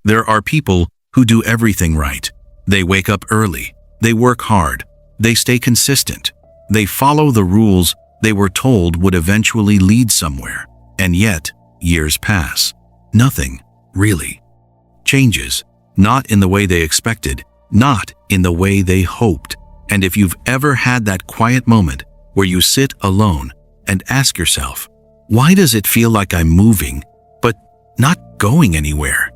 There are people who do everything right. They wake up early. They work hard. They stay consistent. They follow the rules they were told would eventually lead somewhere. And yet, years pass. Nothing, really, changes. Not in the way they expected. Not in the way they hoped. And if you've ever had that quiet moment where you sit alone and ask yourself, why does it feel like I'm moving, but not going anywhere?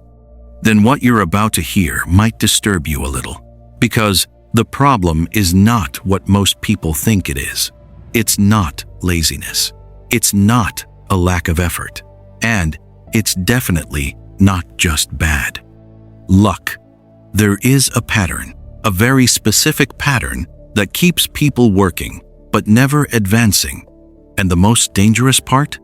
Then what you're about to hear might disturb you a little. Because the problem is not what most people think it is. It's not laziness. It's not a lack of effort. And it's definitely not just bad luck. There is a pattern, a very specific pattern that keeps people working, but never advancing. And the most dangerous part?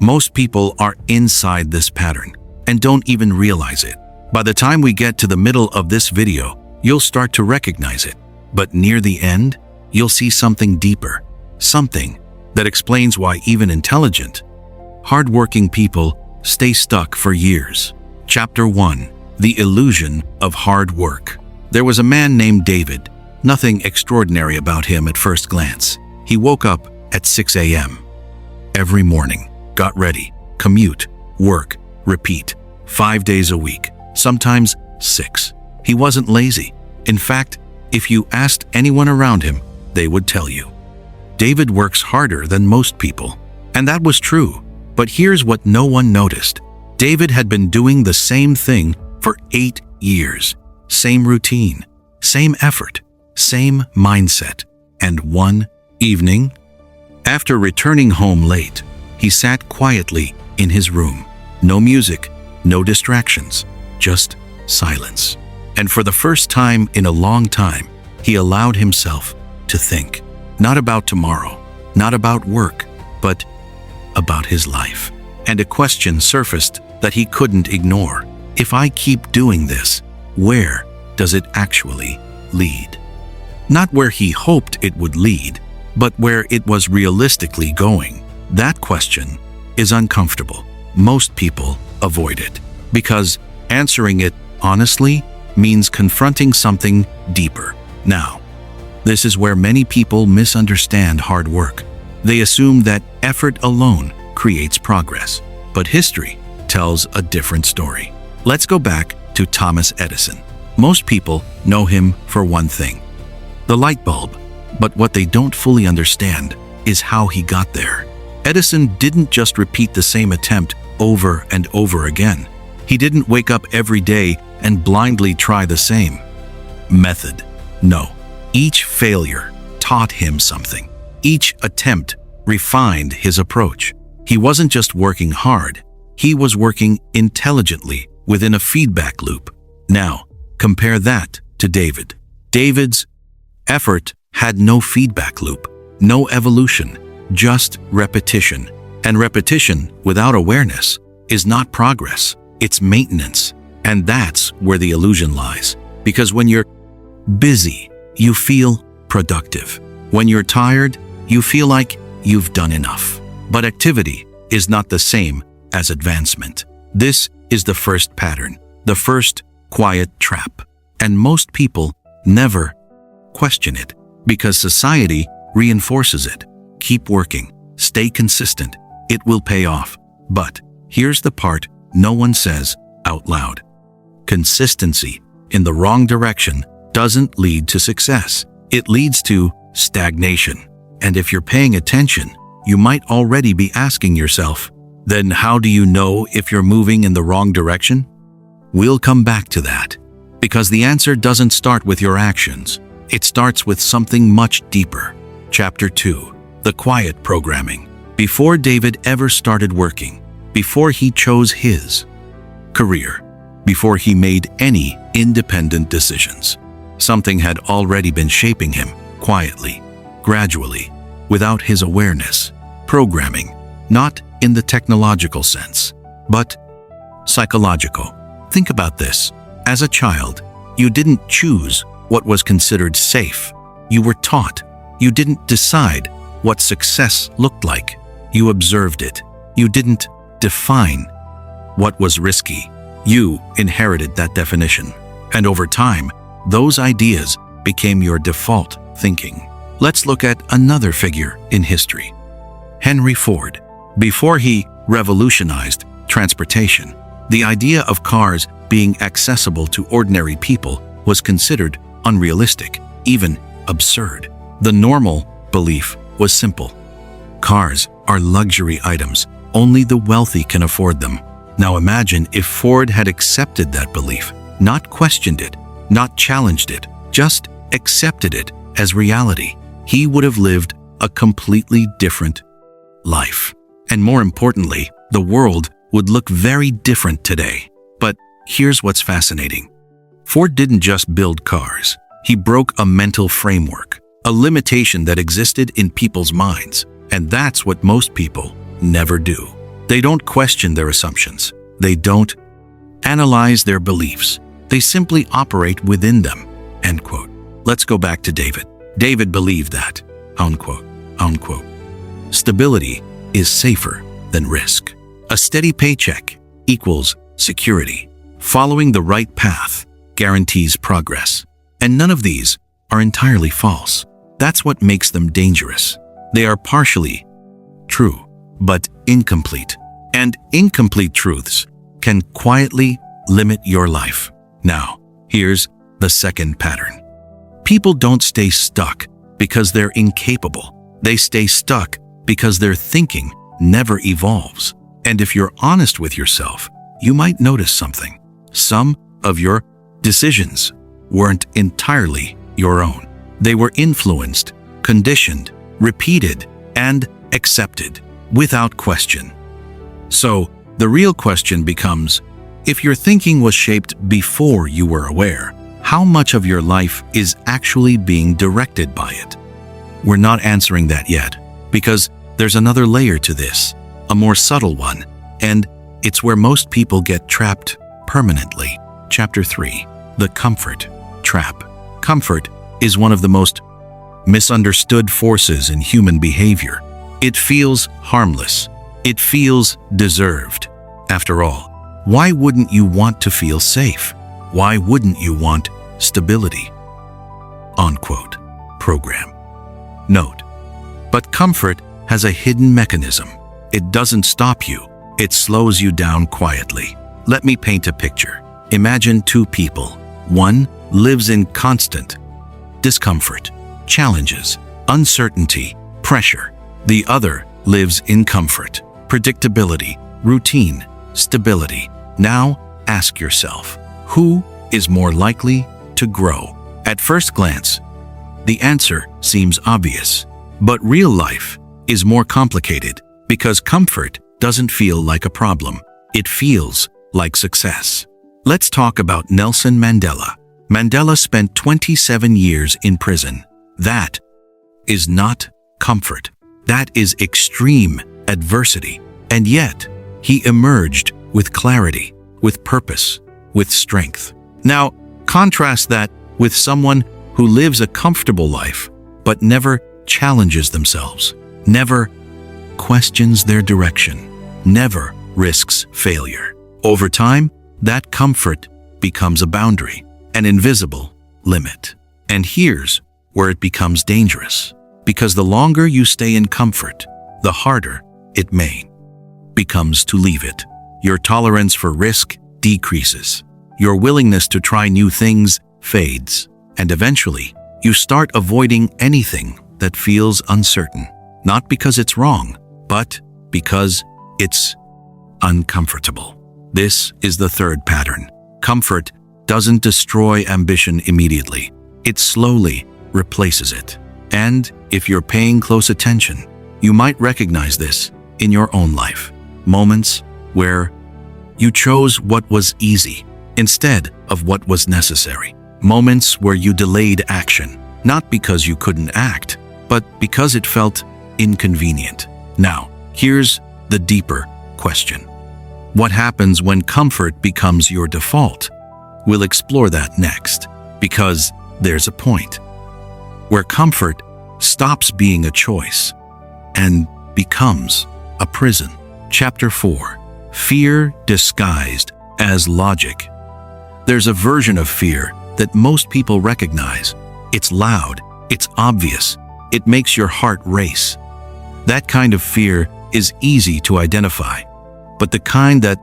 Most people are inside this pattern and don't even realize it. By the time we get to the middle of this video, you'll start to recognize it. But near the end, you'll see something deeper, something that explains why even intelligent, hardworking people stay stuck for years. Chapter 1. The Illusion of Hard Work. There was a man named David. Nothing extraordinary about him at first glance. He woke up at 6 a.m. every morning, got ready, commute, work, repeat, 5 days a week, sometimes 6. He wasn't lazy. In fact, if you asked anyone around him, they would tell you. David works harder than most people. And that was true. But here's what no one noticed. David had been doing the same thing for 8 years. Same routine, same effort, same mindset. And one evening, after returning home late, he sat quietly in his room. No music, no distractions, just silence. And for the first time in a long time, he allowed himself to think. Not about tomorrow, not about work, but about his life. And a question surfaced that he couldn't ignore. If I keep doing this, where does it actually lead? Not where he hoped it would lead, but where it was realistically going. That question is uncomfortable. Most people avoid it because answering it honestly means confronting something deeper. Now, this is where many people misunderstand hard work. They assume that effort alone creates progress, but history tells a different story. Let's go back to Thomas Edison. Most people know him for one thing, the light bulb, but what they don't fully understand is how he got there. Edison didn't just repeat the same attempt over and over again. He didn't wake up every day and blindly try the same method. No, each failure taught him something. Each attempt refined his approach. He wasn't just working hard, he was working intelligently within a feedback loop. Now, compare that to David. David's effort had no feedback loop, no evolution, just repetition. And repetition without awareness is not progress, it's maintenance. And that's where the illusion lies. Because when you're busy, you feel productive. When you're tired, you feel like you've done enough. But activity is not the same as advancement. This is the first pattern, the first quiet trap. And most people never question it because society reinforces it. Keep working, stay consistent, it will pay off. But here's the part no one says out loud. Consistency in the wrong direction doesn't lead to success. It leads to stagnation. And if you're paying attention, you might already be asking yourself, then how do you know if you're moving in the wrong direction? We'll come back to that. Because the answer doesn't start with your actions. It starts with something much deeper. Chapter 2. The Quiet Programming. Before David ever started working, before he chose his career, before he made any independent decisions, something had already been shaping him quietly, gradually, without his awareness. Programming, not in the technological sense, but psychological. Think about this. As a child, you didn't choose what was considered safe. You were taught. You didn't decide what success looked like. You observed it. You didn't define what was risky. You inherited that definition. And over time, those ideas became your default thinking. Let's look at another figure in history. Henry Ford. Before he revolutionized transportation, the idea of cars being accessible to ordinary people was considered unrealistic, even absurd. The normal belief was simple. Cars are luxury items. Only the wealthy can afford them. Now imagine if Ford had accepted that belief, not questioned it, not challenged it, just accepted it as reality. He would have lived a completely different life. And more importantly, the world would look very different today. But here's what's fascinating. Ford didn't just build cars. He broke a mental framework, a limitation that existed in people's minds. And that's what most people never do. They don't question their assumptions. They don't analyze their beliefs. They simply operate within them. End quote. Let's go back to David. David believed that, unquote, unquote, stability is safer than risk. A steady paycheck equals security. Following the right path guarantees progress. And none of these are entirely false. That's what makes them dangerous. They are partially true, but incomplete. And incomplete truths can quietly limit your life. Now, here's the second pattern. People don't stay stuck because they're incapable. They stay stuck because their thinking never evolves. And if you're honest with yourself, you might notice something. Some of your decisions weren't entirely your own. They were influenced, conditioned, repeated, and accepted without question. So, the real question becomes, if your thinking was shaped before you were aware, how much of your life is actually being directed by it? We're not answering that yet, because there's another layer to this, a more subtle one, and it's where most people get trapped permanently. Chapter 3. The Comfort Trap. Comfort is one of the most misunderstood forces in human behavior. It feels harmless. It feels deserved. After all, why wouldn't you want to feel safe? Why wouldn't you want stability? Unquote. Program. Note. But comfort has a hidden mechanism. It doesn't stop you. It slows you down quietly. Let me paint a picture. Imagine two people. One lives in constant discomfort, challenges, uncertainty, pressure. The other lives in comfort, predictability, routine, stability. Now ask yourself, who is more likely to grow? At first glance, the answer seems obvious, but real life is more complicated because comfort doesn't feel like a problem. It feels like success. Let's talk about Nelson Mandela. Mandela spent 27 years in prison. That is not comfort. That is extreme adversity. And yet, he emerged with clarity, with purpose, with strength. Now, contrast that with someone who lives a comfortable life, but never challenges themselves, never questions their direction, never risks failure. Over time, that comfort becomes a boundary, an invisible limit. And here's where it becomes dangerous, because the longer you stay in comfort, the harder it becomes to leave it. Your tolerance for risk decreases. Your willingness to try new things fades. And eventually, you start avoiding anything that feels uncertain, not because it's wrong, but because it's uncomfortable. This is the third pattern. Comfort doesn't destroy ambition immediately. It slowly replaces it. And if you're paying close attention, you might recognize this in your own life. Moments where you chose what was easy instead of what was necessary. Moments where you delayed action, not because you couldn't act, but because it felt inconvenient. Now, here's the deeper question. What happens when comfort becomes your default? We'll explore that next, because there's a point where comfort stops being a choice and becomes a prison. Chapter 4. Fear disguised as logic. There's a version of fear that most people recognize. It's loud, it's obvious, it makes your heart race. That kind of fear is easy to identify, but the kind that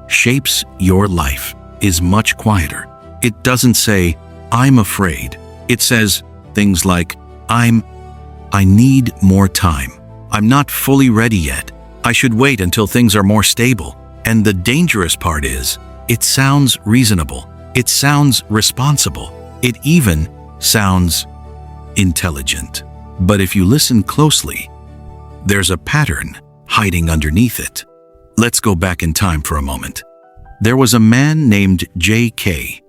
shapes your life is much quieter. It doesn't say, "I'm afraid." It says things like, I need more time. I'm not fully ready yet. I should wait until things are more stable. And the dangerous part is, it sounds reasonable. It sounds responsible. It even sounds intelligent. But if you listen closely, there's a pattern hiding underneath it. Let's go back in time for a moment. There was a man named J.K.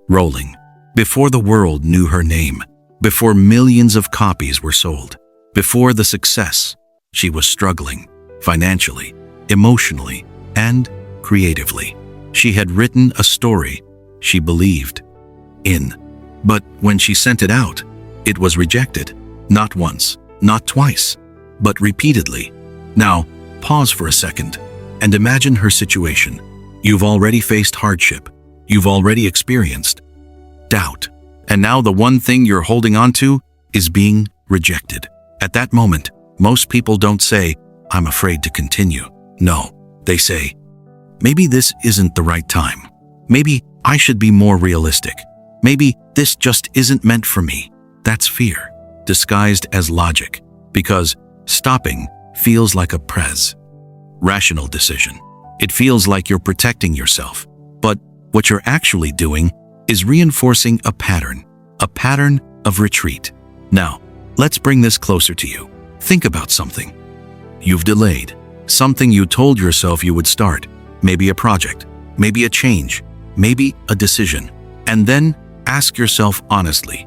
Rowling. Before the world knew her name, before millions of copies were sold, before the success, she was struggling financially, emotionally, and creatively. She had written a story she believed in, but when she sent it out, it was rejected. Not once, not twice, but repeatedly. Now, pause for a second and imagine her situation. You've already faced hardship. You've already experienced doubt. And now the one thing you're holding on to is being rejected. At that moment, most people don't say, "I'm afraid to continue." No, they say, "Maybe this isn't the right time. Maybe I should be more realistic. Maybe this just isn't meant for me." That's fear, disguised as logic, because stopping feels like a rational decision. It feels like you're protecting yourself. But what you're actually doing is reinforcing a pattern of retreat. Now, let's bring this closer to you. Think about something you've delayed, something you told yourself you would start, maybe a project, maybe a change, maybe a decision. And then ask yourself honestly,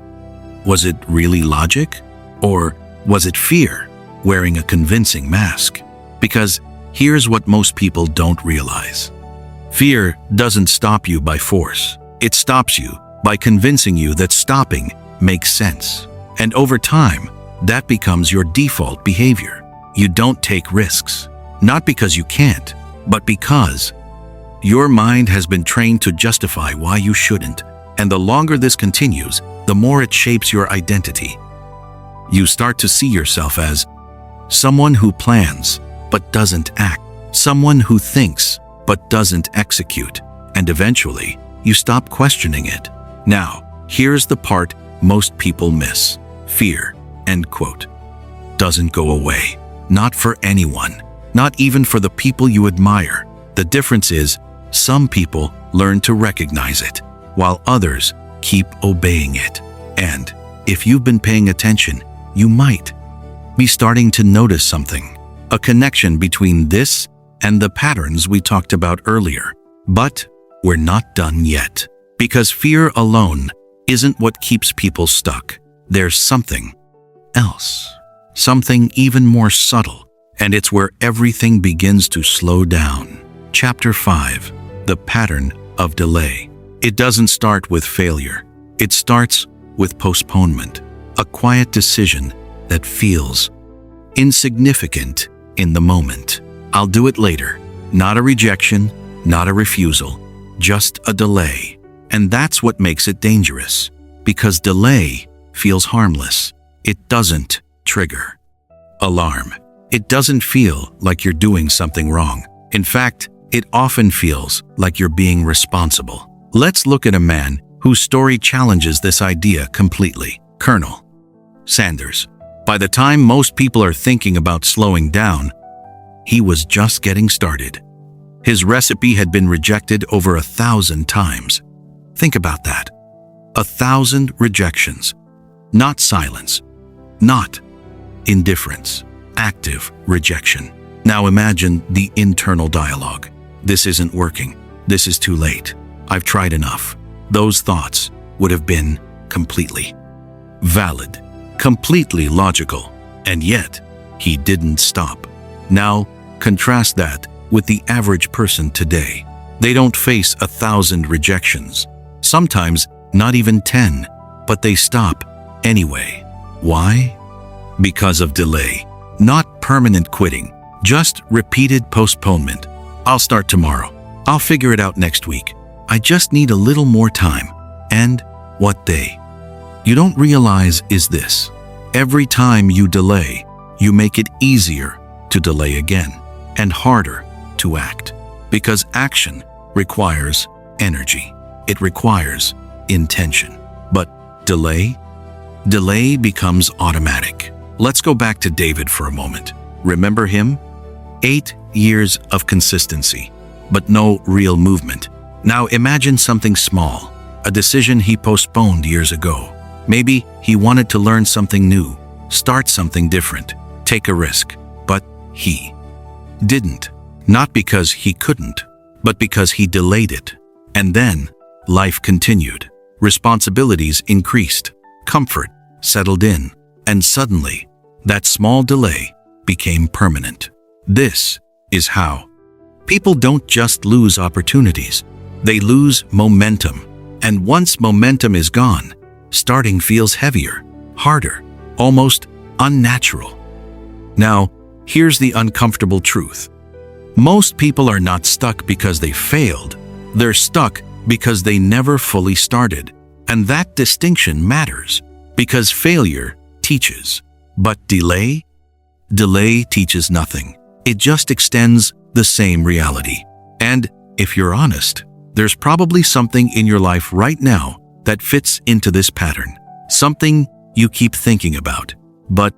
was it really logic? Or was it fear wearing a convincing mask? Because here's what most people don't realize. Fear doesn't stop you by force. It stops you by convincing you that stopping makes sense. And over time, that becomes your default behavior. You don't take risks, not because you can't, but because your mind has been trained to justify why you shouldn't. And the longer this continues, the more it shapes your identity. You start to see yourself as someone who plans but doesn't act, someone who thinks but doesn't execute, and eventually, you stop questioning it. Now, here's the part most people miss. Fear, end quote, doesn't go away. Not for anyone. Not even for the people you admire. The difference is, some people learn to recognize it, while others keep obeying it. And if you've been paying attention, you might be starting to notice something. A connection between this and the patterns we talked about earlier. But we're not done yet. Because fear alone isn't what keeps people stuck. There's something else. Something even more subtle. And it's where everything begins to slow down. Chapter 5. The pattern of delay. It doesn't start with failure. It starts with postponement. A quiet decision that feels insignificant in the moment. I'll do it later. Not a rejection, not a refusal, just a delay. And that's what makes it dangerous. Because delay feels harmless. It doesn't trigger alarm. It doesn't feel like you're doing something wrong. In fact, it often feels like you're being responsible. Let's look at a man whose story challenges this idea completely. Colonel Sanders. By the time most people are thinking about slowing down, he was just getting started. His recipe had been rejected over 1,000 times. Think about that. 1,000 rejections. Not silence. Not indifference. Active rejection. Now imagine the internal dialogue. This isn't working. This is too late. I've tried enough. Those thoughts would have been completely valid, completely logical, and yet he didn't stop. Now, contrast that with the average person today. They don't face 1,000 rejections, sometimes not even 10, but they stop anyway. Why? Because of delay. Not permanent quitting, just repeated postponement. I'll start tomorrow. I'll figure it out next week. I just need a little more time. And what day? You don't realize is this. Every time you delay, you make it easier to delay again and harder to act. Because action requires energy. It requires intention. But delay becomes automatic. Let's go back to David for a moment. Remember him? 8 years of consistency, but no real movement. Now imagine something small, a decision he postponed years ago. Maybe he wanted to learn something new, start something different, take a risk, but he didn't. Not because he couldn't, but because he delayed it. And then life continued. Responsibilities increased, comfort settled in, and suddenly that small delay became permanent. This is how people don't just lose opportunities, they lose momentum. And once momentum is gone, starting feels heavier, harder, almost unnatural. Now, here's the uncomfortable truth. Most people are not stuck because they failed. They're stuck because they never fully started. And that distinction matters, because failure teaches. But delay teaches nothing. It just extends the same reality. And if you're honest, there's probably something in your life right now that fits into this pattern. Something you keep thinking about, but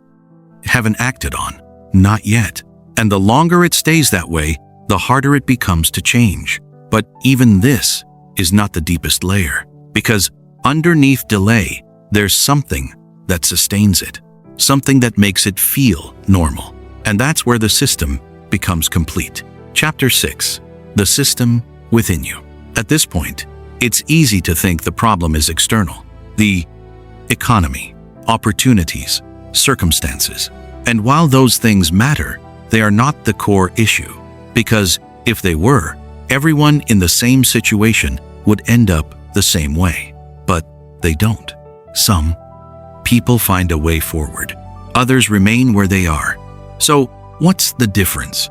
haven't acted on. Not yet. And the longer it stays that way, the harder it becomes to change. But even this is not the deepest layer, because underneath delay, there's something that sustains it, something that makes it feel normal. And that's where the system becomes complete. Chapter 6. The system within you. At this point, it's easy to think the problem is external. The economy, opportunities, circumstances. And while those things matter, they are not the core issue. Because if they were, everyone in the same situation would end up the same way. But they don't. Some people find a way forward. Others remain where they are. So, what's the difference?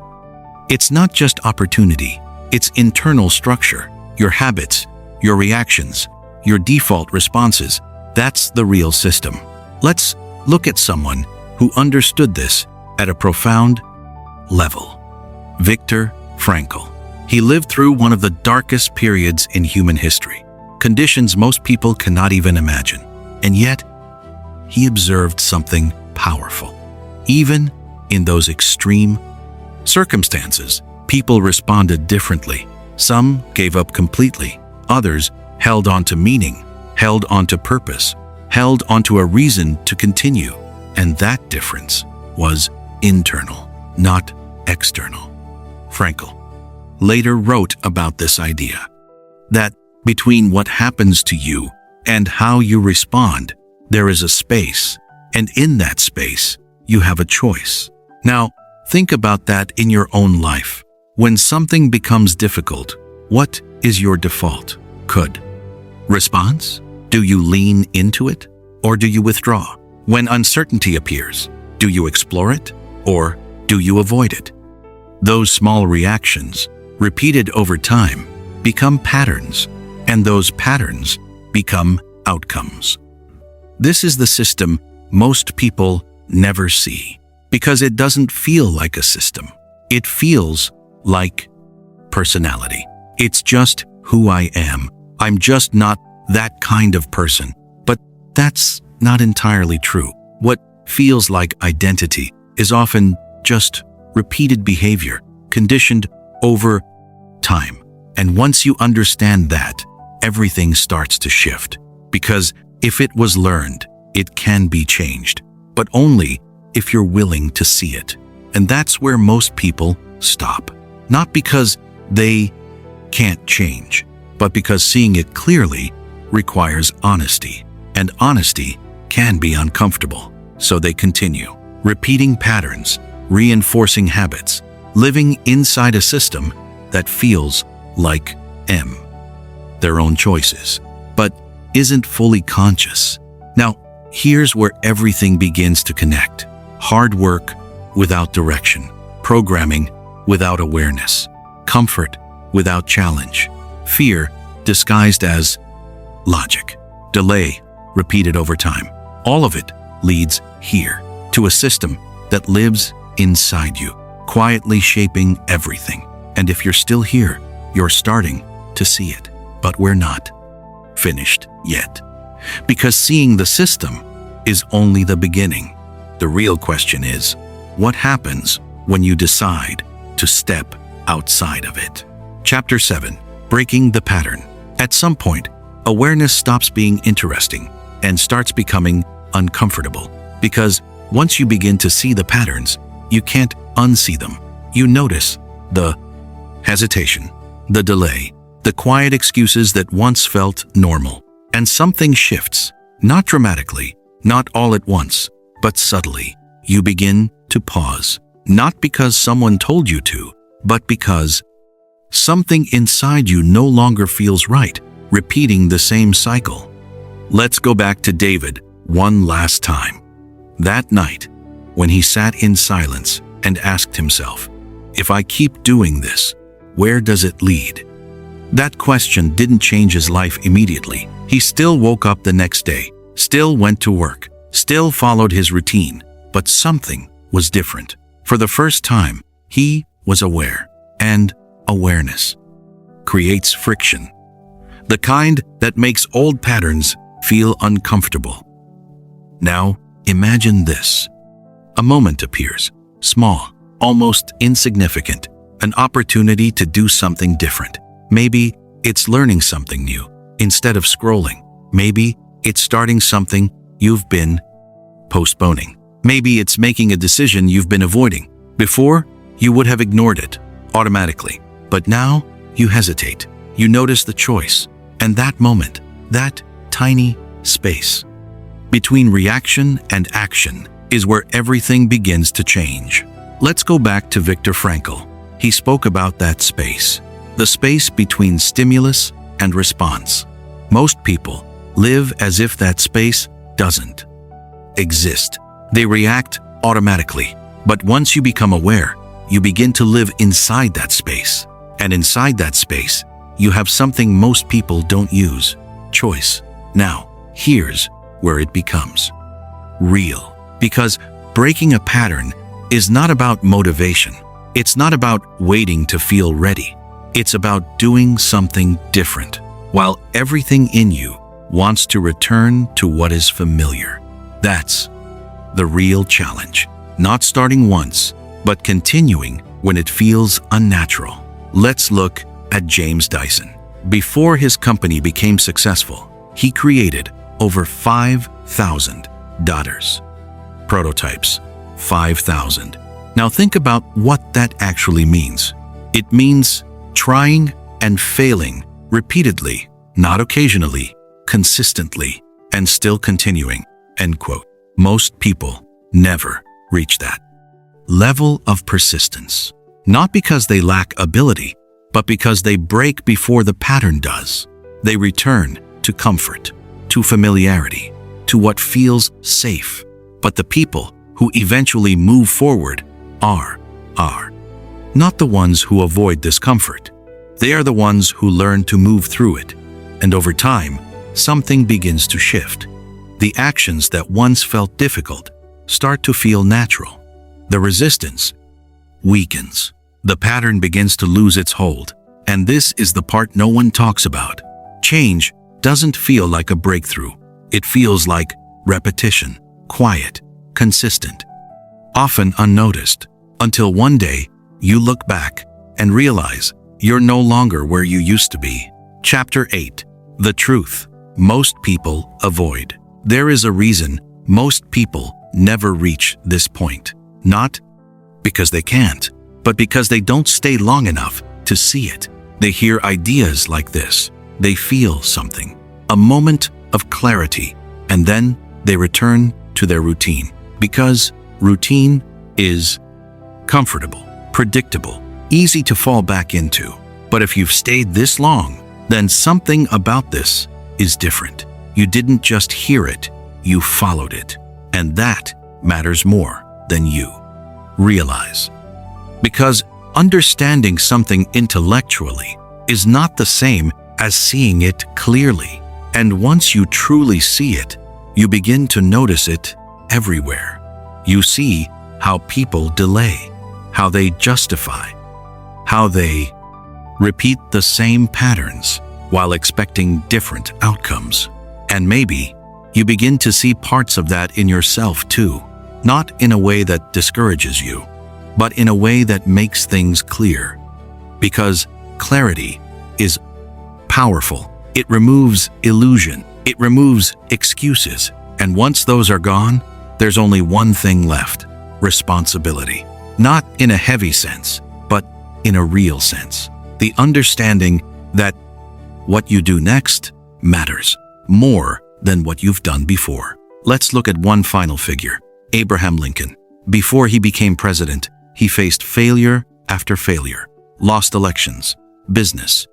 It's not just opportunity. It's internal structure, your habits, your reactions, your default responses. That's the real system. Let's look at someone who understood this at a profound level. Viktor Frankl. He lived through one of the darkest periods in human history, conditions most people cannot even imagine. And yet, he observed something powerful. Even in those extreme circumstances, people responded differently. Some gave up completely. Others held on to meaning, held on to purpose, held on to a reason to continue. And that difference was internal, not external. Frankl later wrote about this idea, that between what happens to you and how you respond, there is a space, and in that space, you have a choice. Now, think about that in your own life. When something becomes difficult, what is your default? Could response? Do you lean into it, or do you withdraw? When uncertainty appears, do you explore it, or do you avoid it? Those small reactions, repeated over time, become patterns, and those patterns become outcomes. This is the system most people never see, because it doesn't feel like a system. It feels like personality. It's just who I am. I'm just not that kind of person. But that's not entirely true. What feels like identity is often just repeated behavior, conditioned over time. And once you understand that, everything starts to shift. Because if it was learned, it can be changed, but only if you're willing to see it. And that's where most people stop. Not because they can't change, but because seeing it clearly requires honesty. And honesty can be uncomfortable. So they continue, repeating patterns, reinforcing habits, living inside a system that feels like their own choices, but isn't fully conscious. Now, here's where everything begins to connect. Hard work without direction, programming without awareness, comfort without challenge. Fear disguised as logic. Delay repeated over time. All of it leads here, to a system that lives inside you, quietly shaping everything. And if you're still here, you're starting to see it. But we're not finished yet. Because seeing the system is only the beginning. The real question is, what happens when you decide to step outside of it? Chapter 7. Breaking the pattern. At some point, awareness stops being interesting and starts becoming uncomfortable. Because once you begin to see the patterns, you can't unsee them. You notice the hesitation, the delay, the quiet excuses that once felt normal. And something shifts, not dramatically, not all at once, but subtly. You begin to pause, not because someone told you to, but because something inside you no longer feels right, repeating the same cycle. Let's go back to David one last time. That night, when he sat in silence and asked himself, if I keep doing this, where does it lead? That question didn't change his life immediately. He still woke up the next day, still went to work, still followed his routine, but something was different. For the first time, he was aware, and awareness creates friction. The kind that makes old patterns feel uncomfortable. Now, imagine this. A moment appears, small, almost insignificant, an opportunity to do something different. Maybe it's learning something new instead of scrolling. Maybe it's starting something you've been postponing. Maybe it's making a decision you've been avoiding. Before, you would have ignored it automatically. But now, you hesitate. You notice the choice. And that moment, that tiny space between reaction and action is where everything begins to change. Let's go back to Viktor Frankl. He spoke about that space. The space between stimulus and response. Most people live as if that space doesn't exist. They react automatically. But once you become aware, you begin to live inside that space. And inside that space, you have something most people don't use: choice. Now, here's where it becomes real. Because breaking a pattern is not about motivation. It's not about waiting to feel ready. It's about doing something different, while everything in you wants to return to what is familiar. That's the real challenge. Not starting once, but continuing when it feels unnatural. Let's look at James Dyson. Before his company became successful, he created over 5,000 daughters. Prototypes, 5,000. Now think about what that actually means. It means trying and failing repeatedly, not occasionally, consistently, and still continuing. End quote. Most people never reach that level of persistence. Not because they lack ability, but because they break before the pattern does. They return to comfort, to familiarity, to what feels safe. But the people who eventually move forward are not the ones who avoid discomfort. They are the ones who learn to move through it. And over time, something begins to shift. The actions that once felt difficult start to feel natural. The resistance weakens. The pattern begins to lose its hold. And this is the part no one talks about. Change doesn't feel like a breakthrough. It feels like repetition, quiet, consistent, often unnoticed, until one day you look back and realize you're no longer where you used to be. Chapter 8. The truth most people avoid. There is a reason most people never reach this point. Not because they can't, but because they don't stay long enough to see it. They hear ideas like this. They feel something, a moment of clarity, and then they return to their routine. Because routine is comfortable, predictable, easy to fall back into. But if you've stayed this long, then something about this is different. You didn't just hear it, you followed it. And that matters more than you realize. Because understanding something intellectually is not the same as seeing it clearly. And once you truly see it, you begin to notice it everywhere. You see how people delay, how they justify, how they repeat the same patterns while expecting different outcomes. And maybe you begin to see parts of that in yourself too, not in a way that discourages you, but in a way that makes things clear. Because clarity is powerful. It removes illusion. It removes excuses. And once those are gone, there's only one thing left: responsibility. Not in a heavy sense, but in a real sense. The understanding that what you do next matters more than what you've done before. Let's look at one final figure: Abraham Lincoln. Before he became president, he faced failure after failure, lost elections, business,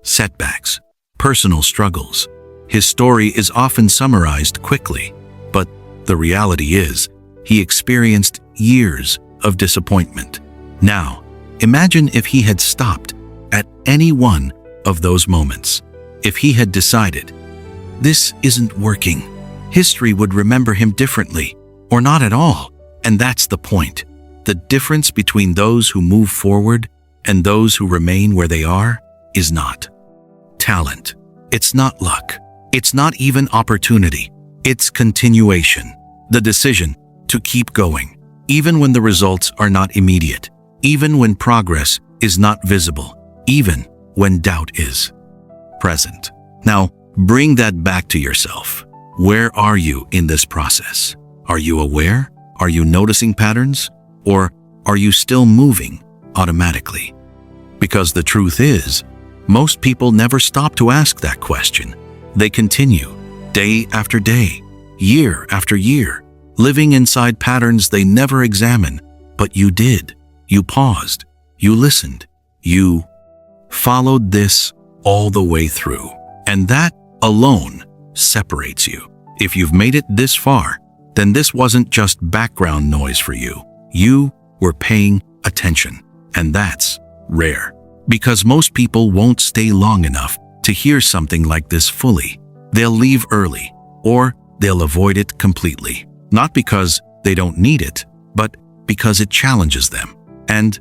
setbacks, personal struggles. His story is often summarized quickly, but the reality is, he experienced years of disappointment. Now, imagine if he had stopped at any one of those moments. If he had decided, "This isn't working," history would remember him differently, or not at all. And that's the point. The difference between those who move forward and those who remain where they are is not talent. It's not luck. It's not even opportunity. It's continuation. The decision to keep going, even when the results are not immediate, even when progress is not visible, even when doubt is present. Now, bring that back to yourself. Where are you in this process? Are you aware? Are you noticing patterns? Or are you still moving automatically? Because the truth is, most people never stop to ask that question. They continue, day after day, year after year, living inside patterns they never examine. But you did. You paused. You listened. You followed this all the way through. And that alone separates you. If you've made it this far, then this wasn't just background noise for you. You were paying attention. And that's rare. Because most people won't stay long enough to hear something like this fully. They'll leave early, or they'll avoid it completely. Not because they don't need it, but because it challenges them. And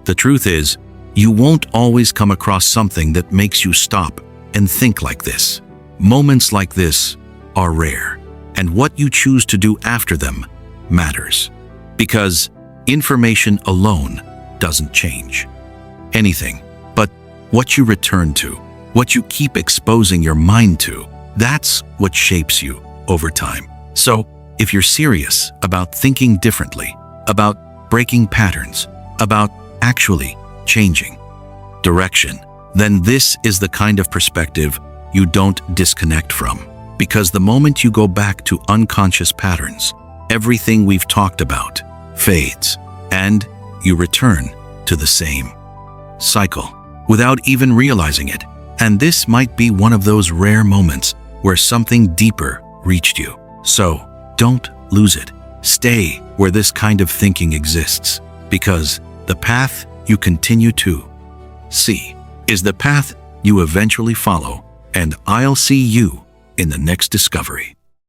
the truth is, you won't always come across something that makes you stop and think like this. Moments like this are rare, and what you choose to do after them matters. Because information alone doesn't change anything, but what you return to, what you keep exposing your mind to, that's what shapes you over time. So, if you're serious about thinking differently, about breaking patterns, about actually changing direction, then this is the kind of perspective you don't disconnect from. Because the moment you go back to unconscious patterns, everything we've talked about fades, and you return to the same cycle without even realizing it. And this might be one of those rare moments where something deeper reached you. So don't lose it. Stay where this kind of thinking exists, because the path you continue to see is the path you eventually follow. And I'll see you in the next discovery.